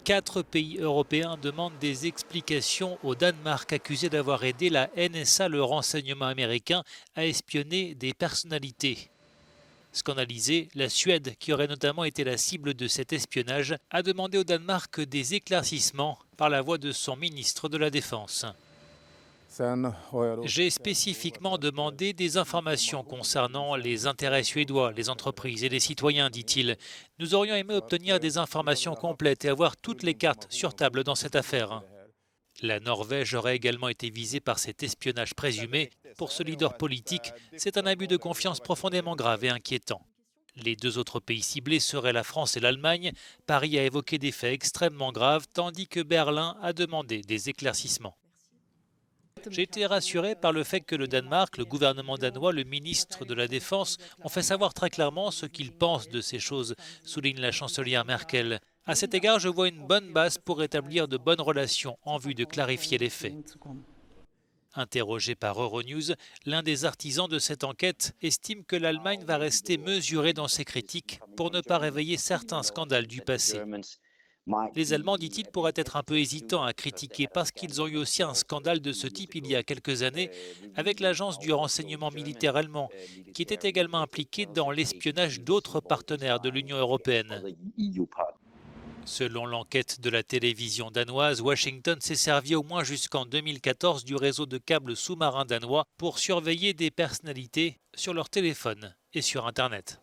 4 pays européens demandent des explications au Danemark accusé d'avoir aidé la NSA, le renseignement américain, à espionner des personnalités. Scandalisée, la Suède, qui aurait notamment été la cible de cet espionnage, a demandé au Danemark des éclaircissements par la voix de son ministre de la Défense. J'ai spécifiquement demandé des informations concernant les intérêts suédois, les entreprises et les citoyens, dit-il. Nous aurions aimé obtenir des informations complètes et avoir toutes les cartes sur table dans cette affaire. La Norvège aurait également été visée par cet espionnage présumé. Pour ce leader politique, c'est un abus de confiance profondément grave et inquiétant. Les 2 autres pays ciblés seraient la France et l'Allemagne. Paris a évoqué des faits extrêmement graves, tandis que Berlin a demandé des éclaircissements. J'ai été rassuré par le fait que le Danemark, le gouvernement danois, le ministre de la Défense ont fait savoir très clairement ce qu'ils pensent de ces choses, souligne la chancelière Merkel. À cet égard, je vois une bonne base pour établir de bonnes relations en vue de clarifier les faits. Interrogé par Euronews, l'un des artisans de cette enquête estime que l'Allemagne va rester mesurée dans ses critiques pour ne pas réveiller certains scandales du passé. Les Allemands, dit-il, pourraient être un peu hésitants à critiquer parce qu'ils ont eu aussi un scandale de ce type il y a quelques années avec l'agence du renseignement militaire allemand, qui était également impliquée dans l'espionnage d'autres partenaires de l'Union européenne. Selon l'enquête de la télévision danoise, Washington s'est servi au moins jusqu'en 2014 du réseau de câbles sous-marins danois pour surveiller des personnalités sur leur téléphone et sur Internet.